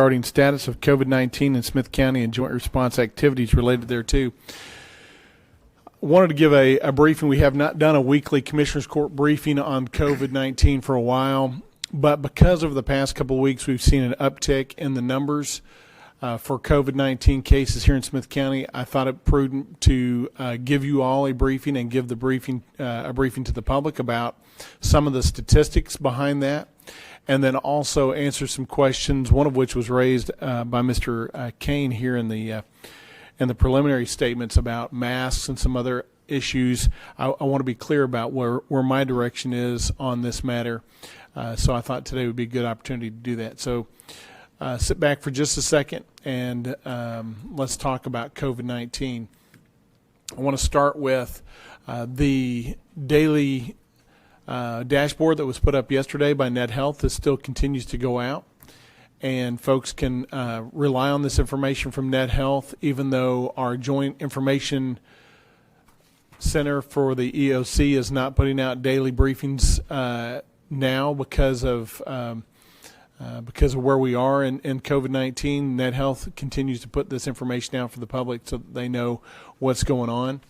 regarding status of COVID-19 in Smith County and joint response activities related thereto. Wanted to give a briefing. We have not done a weekly Commissioners Court briefing on COVID-19 for a while, but because over the past couple of weeks we've seen an uptick in the numbers for COVID-19 cases here in Smith County, I thought it prudent to give you all a briefing and give the briefing a briefing to the public about some of the statistics behind that, and then also answer some questions, one of which was raised by Mr. Kane here in the preliminary statements about masks and some other issues. I want to be clear about where my direction is on this matter. So I thought today would be a good opportunity to do that. So sit back for just a second and let's talk about COVID-19. I want to start with the daily dashboard that was put up yesterday by NetHealth. This still continues to go out, and folks can rely on this information from NetHealth, even though our Joint Information Center for the EOC is not putting out daily briefings now because of where we are in COVID-19. NetHealth continues to put this information out for the public so that they know what's going on.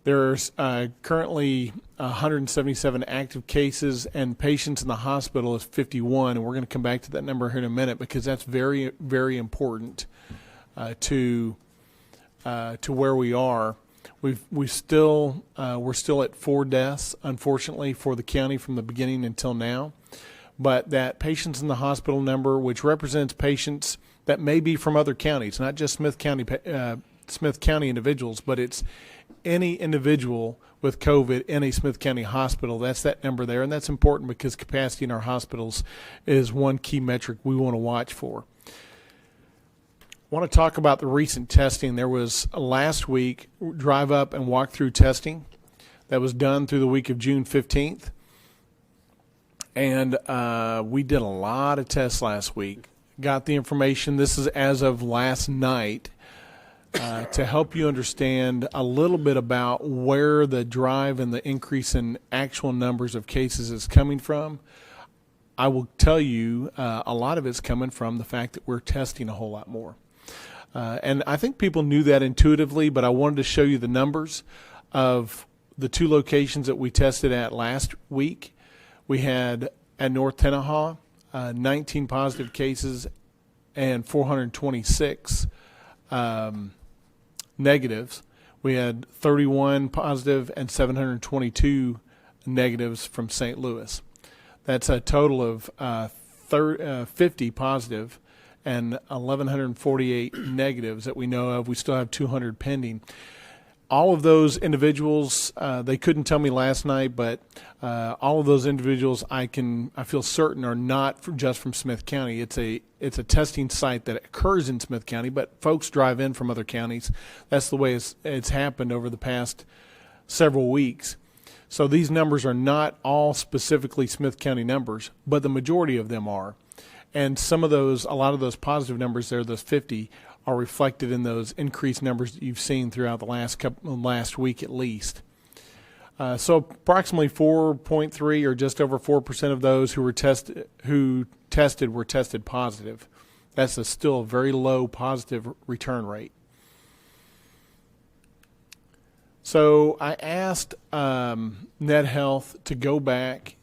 There's currently 177 active cases, and patients in the hospital is 51, and we're going to come back to that number here in a minute because that's very, very important to where we are. We're still at 4 deaths, unfortunately, for the county from the beginning until now. But that patients in the hospital number, which represents patients that may be from other counties, not just Smith County individuals, but it's any individual with COVID in a Smith County hospital. That's that number there, and that's important because capacity in our hospitals is one key metric we want to watch for. I want to talk about the recent testing. There was last week drive up and walk through testing that was done through the week of June 15th, and we did a lot of tests last week. Got the information. This is as of last night. To help you understand a little bit about where the drive and the increase in actual numbers of cases is coming from. I will tell you a lot of it's coming from the fact that we're testing a whole lot more. And I think people knew that intuitively, but I wanted to show you the numbers of the 2 locations that we tested at last week. We had at North Tenaha 19 positive cases and 426 negatives. We had 31 positive and 722 negatives from St. Louis. That's a total of 50 positive and 1,148 negatives that we know of. We still have 200 pending. All of those individuals, they couldn't tell me last night, but all of those individuals I feel certain are not just from Smith County. It's a testing site that occurs in Smith County, but folks drive in from other counties. That's the way it's happened over the past several weeks. So these numbers are not all specifically Smith County numbers, but the majority of them are. And a lot of those positive numbers there, those 50, are reflected in those increased numbers that you've seen throughout the last week at least. So approximately 4.3 or just over 4% of those who tested were tested positive. That's still a very low positive return rate. So I asked NetHealth to go back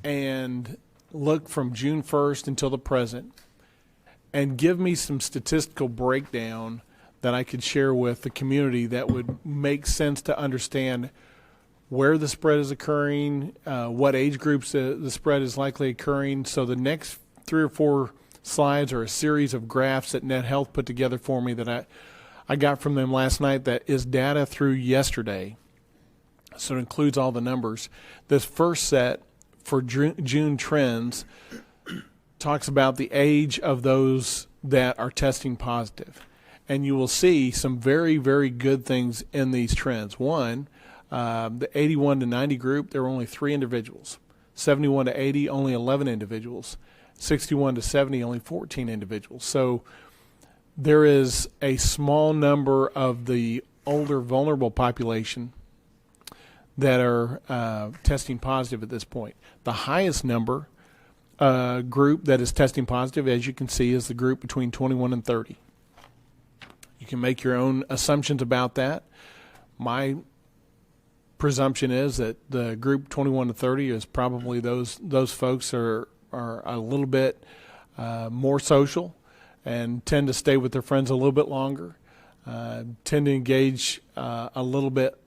and look from June 1st until the present and give me some statistical breakdown that I could share with the community that would make sense to understand where the spread is occurring, what age groups the spread is likely occurring. So the next 3 or 4 slides are a series of graphs that NetHealth put together for me that I got from them last night that is data through yesterday. So it includes all the numbers. This first set for June trends talks about the age of those that are testing positive. And you will see some very, very good things in these trends. One, the 81 to 90 group, there were only 3 individuals. 71 to 80, only 11 individuals. 61 to 70, only 14 individuals. So there is a small number of the older vulnerable population that are testing positive at this point. The highest number group that is testing positive, as you can see, is the group between 21 and 30. You can make your own assumptions about that. My presumption is that the group 21 to 30 is probably those folks are a little bit more social and tend to stay with their friends a little bit longer, tend to engage a little bit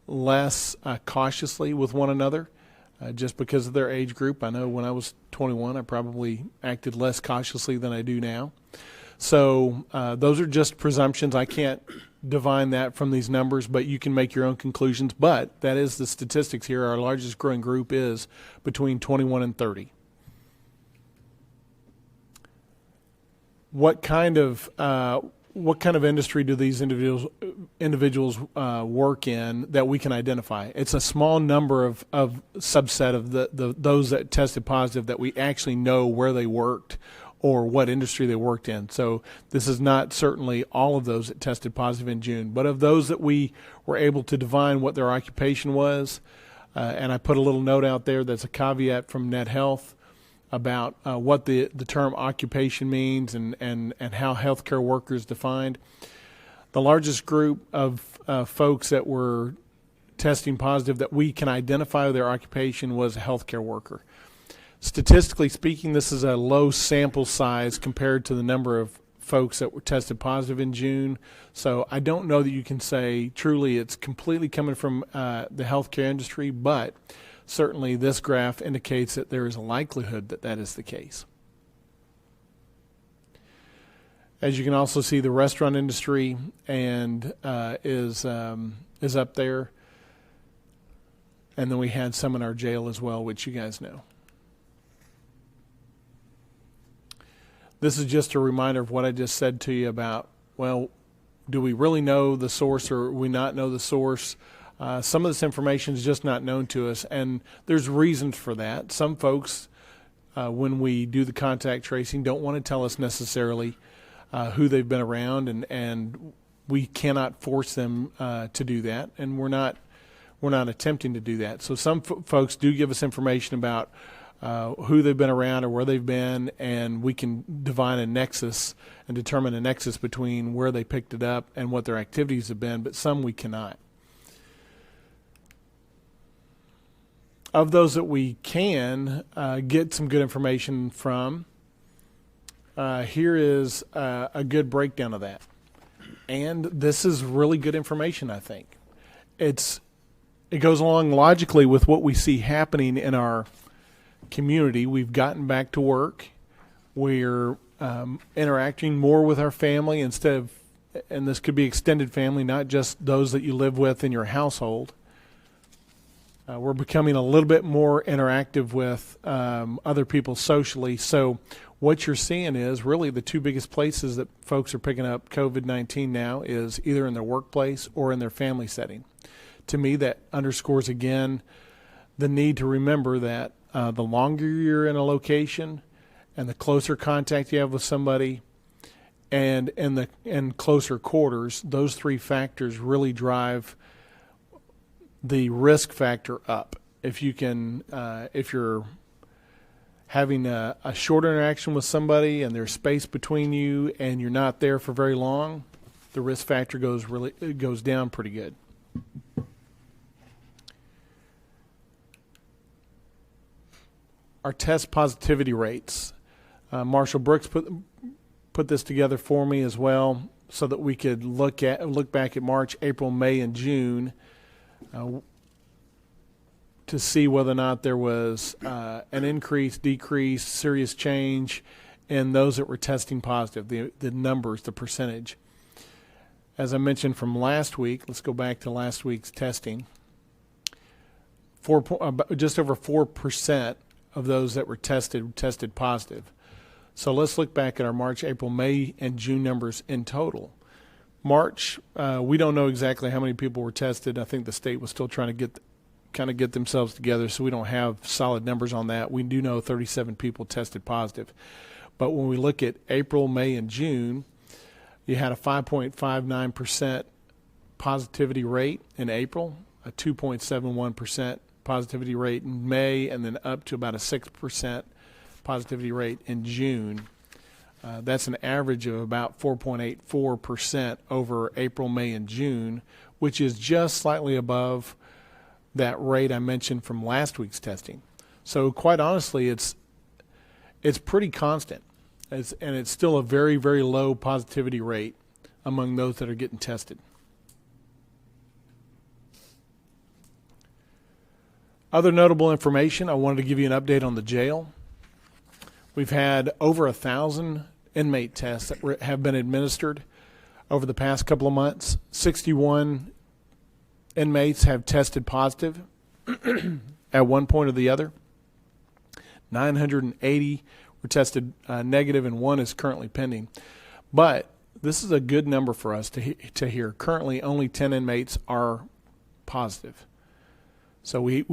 less cautiously with one another just because of their age group. I know when I was 21, I probably acted less cautiously than I do now. So those are just presumptions. I can't divine that from these numbers, but you can make your own conclusions. But that is the statistics here. Our largest growing group is between 21 and 30. What kind of industry do these individuals work in that we can identify? It's a small number of subset of those that tested positive that we actually know where they worked or what industry they worked in. So this is not certainly all of those that tested positive in June, but of those that we were able to divine what their occupation was, and I put a little note out there that's a caveat from Net Health about what the term occupation means and how healthcare workers defined. The largest group of folks that were testing positive that we can identify their occupation was a healthcare worker. Statistically speaking, this is a low sample size compared to the number of folks that were tested positive in June. So I don't know that you can say truly it's completely coming from the healthcare industry, but certainly this graph indicates that there is a likelihood that that is the case. As you can also see, the restaurant industry and is up there. And then we had some in our jail as well, which you guys know. This is just a reminder of what I just said to you about, well, do we really know the source or we not know the source? Some of this information is just not known to us, and there's reasons for that. Some folks, when we do the contact tracing, don't want to tell us necessarily who they've been around, and we cannot force them to do that, and we're not attempting to do that. So some folks do give us information about who they've been around or where they've been, and we can divine a nexus and determine a nexus between where they picked it up and what their activities have been, but some we cannot. Of those that we can get some good information from, here is a good breakdown of that. And this is really good information, I think. It goes along logically with what we see happening in our community. We've gotten back to work. We're interacting more with our family instead of, and this could be extended family, not just those that you live with in your household. We're becoming a little bit more interactive with other people socially. So what you're seeing is really the two biggest places that folks are picking up COVID-19 now is either in their workplace or in their family setting. To me, that underscores again the need to remember that the longer you're in a location and the closer contact you have with somebody and in closer quarters, those three factors really drive the risk factor up. If you can, if you're having a short interaction with somebody and there's space between you and you're not there for very long, the risk factor goes down pretty good. Our test positivity rates. Marshall Brooks put this together for me as well, so that we could look back at March, April, May, and June to see whether or not there was an increase, decrease, serious change in those that were testing positive. The numbers, the percentage. As I mentioned from last week, let's go back to last week's testing. Just over 4% of those that were tested positive. So let's look back at our March, April, May, and June numbers in total. March, we don't know exactly how many people were tested. I think the state was still trying to get themselves together, so we don't have solid numbers on that. We do know 37 people tested positive. But when we look at April, May, and June, you had a 5.59% positivity rate in April, a 2.71% positivity rate in May, and then up to about a 6% positivity rate in June. That's an average of about 4.84% over April, May, and June, which is just slightly above that rate I mentioned from last week's testing. So quite honestly, it's pretty constant. And it's still a very, very low positivity rate among those that are getting tested. Other notable information, I wanted to give you an update on the jail. We've had over 1,000 inmate tests that have been administered over the past couple of months. 61 inmates have tested positive at one point or the other. 980 were tested negative, and one is currently pending. But this is a good number for us to hear. Currently, only 10 inmates are positive. So we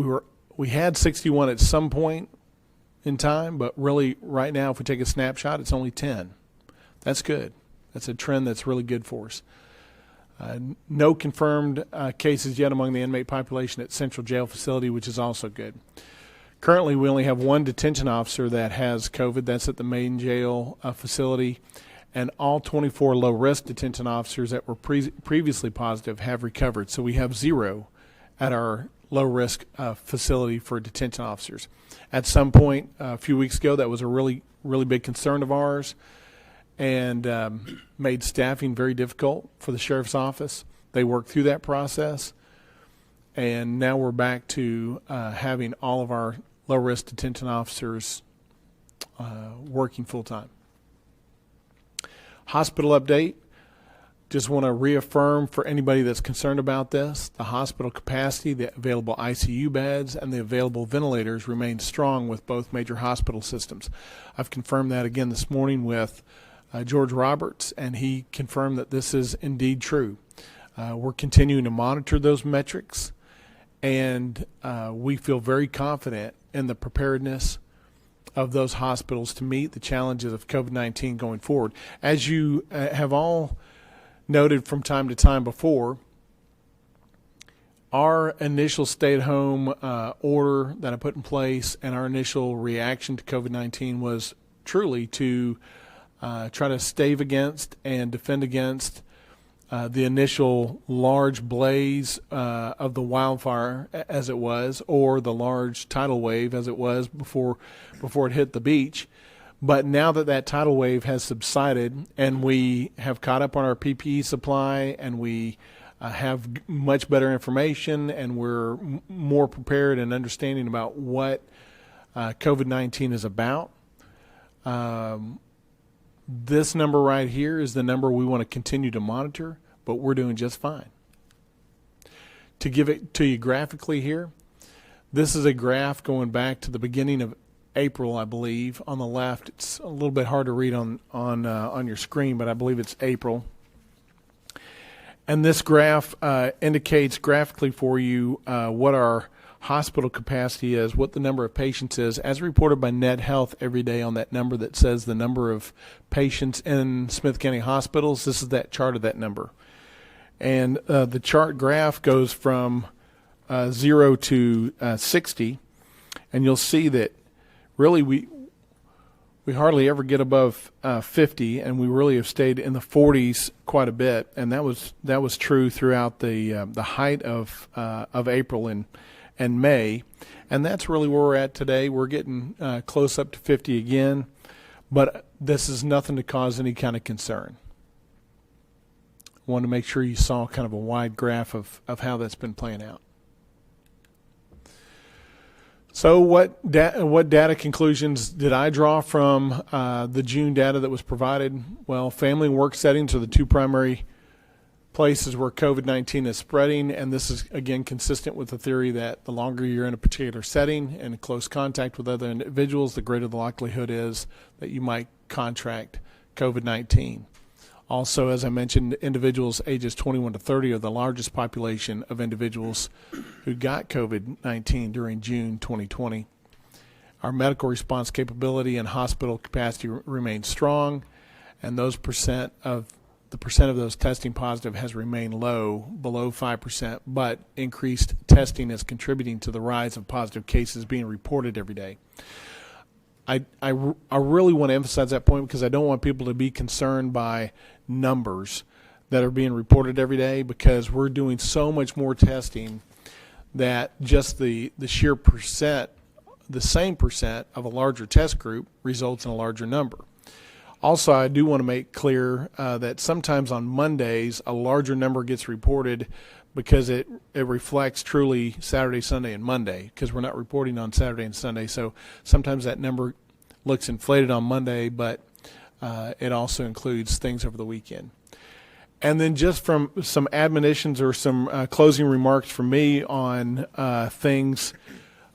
had 61 at some point in time, but really right now, if we take a snapshot, it's only 10. That's good. That's a trend that's really good for us. No confirmed cases yet among the inmate population at Central Jail Facility, which is also good. Currently, we only have one detention officer that has COVID. That's at the main jail facility. And all 24 low-risk detention officers that were previously positive have recovered. So we have 0 at our low-risk facility for detention officers. At some point a few weeks ago, that was a really, really big concern of ours and made staffing very difficult for the sheriff's office. They worked through that process, and now we're back to having all of our low-risk detention officers working full-time. Hospital update. Just want to reaffirm for anybody that's concerned about this, the hospital capacity, the available ICU beds, and the available ventilators remain strong with both major hospital systems. I've confirmed that again this morning with George Roberts, and he confirmed that this is indeed true. We're continuing to monitor those metrics, and we feel very confident in the preparedness of those hospitals to meet the challenges of COVID-19 going forward. As you have all noted from time to time before, our initial stay-at-home order that I put in place and our initial reaction to COVID-19 was truly to try to stave against and defend against the initial large blaze of the wildfire as it was, or the large tidal wave as it was before it hit the beach. But now that tidal wave has subsided and we have caught up on our PPE supply and we have much better information and we're more prepared and understanding about what COVID-19 is about, this number right here is the number we want to continue to monitor, but we're doing just fine. To give it to you graphically here, this is a graph going back to the beginning of April, I believe. On the left, it's a little bit hard to read on your screen, but I believe it's April. And this graph indicates graphically for you what our hospital capacity is, what the number of patients is, as reported by Net Health every day on that number that says the number of patients in Smith County hospitals. This is that chart of that number. And the chart graph goes from 0 to 60, and you'll see that really we hardly ever get above 50, and we really have stayed in the 40s quite a bit, and that was true throughout the height of April and May, and that's really where we're at today. We're getting close up to 50 again, but this is nothing to cause any kind of concern. I wanted to make sure you saw kind of a wide graph of how that's been playing out. So what data conclusions did I draw from the June data that was provided? Well, family and work settings are the two primary places where COVID-19 is spreading, and this is, again, consistent with the theory that the longer you're in a particular setting and in close contact with other individuals, the greater the likelihood is that you might contract COVID-19. Also, as I mentioned, individuals ages 21 to 30 are the largest population of individuals who got COVID-19 during June 2020. Our medical response capability and hospital capacity remains strong, and the percent of those testing positive has remained low, below 5%, but increased testing is contributing to the rise of positive cases being reported every day. I really want to emphasize that point because I don't want people to be concerned by numbers that are being reported every day, because we're doing so much more testing that just the sheer percent, the same percent of a larger test group results in a larger number. Also, I do want to make clear that sometimes on Mondays a larger number gets reported because it reflects truly Saturday, Sunday, and Monday, because we're not reporting on Saturday and Sunday. So sometimes that number looks inflated on Monday, but it also includes things over the weekend. And then just from some admonitions or some closing remarks from me on things,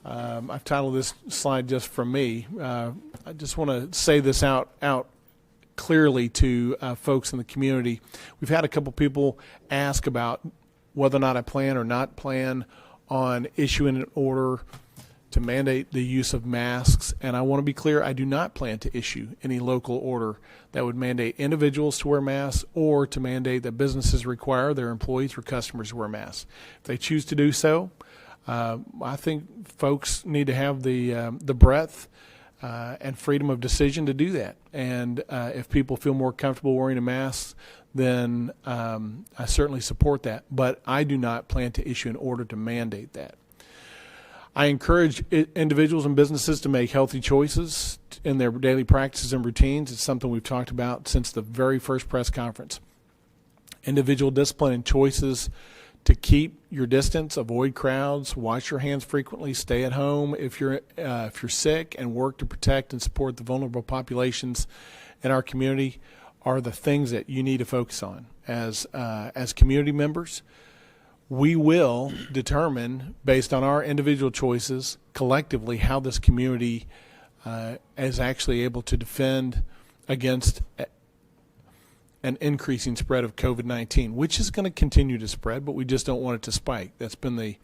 I've titled this slide just from me. I just want to say this out clearly to folks in the community. We've had a couple people ask about whether or not I plan or not plan on issuing an order to mandate the use of masks. And I want to be clear, I do not plan to issue any local order that would mandate individuals to wear masks or to mandate that businesses require their employees or customers to wear masks. If they choose to do so, I think folks need to have the breadth and freedom of decision to do that. And if people feel more comfortable wearing a mask, then I certainly support that. But I do not plan to issue an order to mandate that. I encourage individuals and businesses to make healthy choices in their daily practices and routines. It's something we've talked about since the very first press conference. Individual discipline and choices to keep your distance, avoid crowds, wash your hands frequently, stay at home if you're sick, and work to protect and support the vulnerable populations in our community are the things that you need to focus on. As community members, we will determine, based on our individual choices, collectively how this community is actually able to defend against an increasing spread of COVID-19, which is going to continue to spread, but we just don't want it to spike. That's been the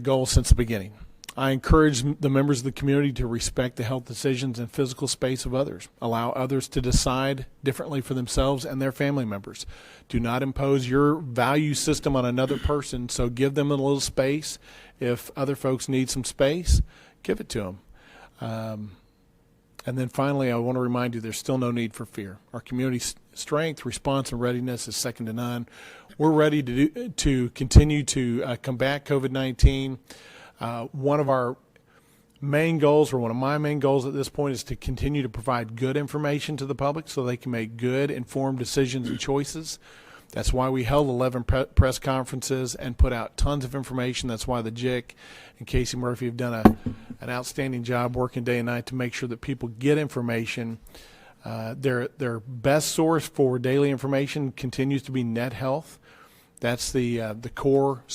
goal since the beginning. I encourage the members of the community to respect the health decisions and physical space of others. Allow others to decide differently for themselves and their family members. Do not impose your value system on another person, so give them a little space. If other folks need some space, give it to them. And then finally, I want to remind you there's still no need for fear. Our community's strength, response, and readiness is second to none. We're ready to continue to combat COVID-19. One of our main goals, or one of my main goals at this point, is to continue to provide good information to the public so they can make good, informed decisions and choices. That's why we held 11 press conferences and put out tons of information. That's why the JIC and Casey Murphy have done an outstanding job working day and night to make sure that people get information. Their best source for daily information continues to be Net Health. That's the core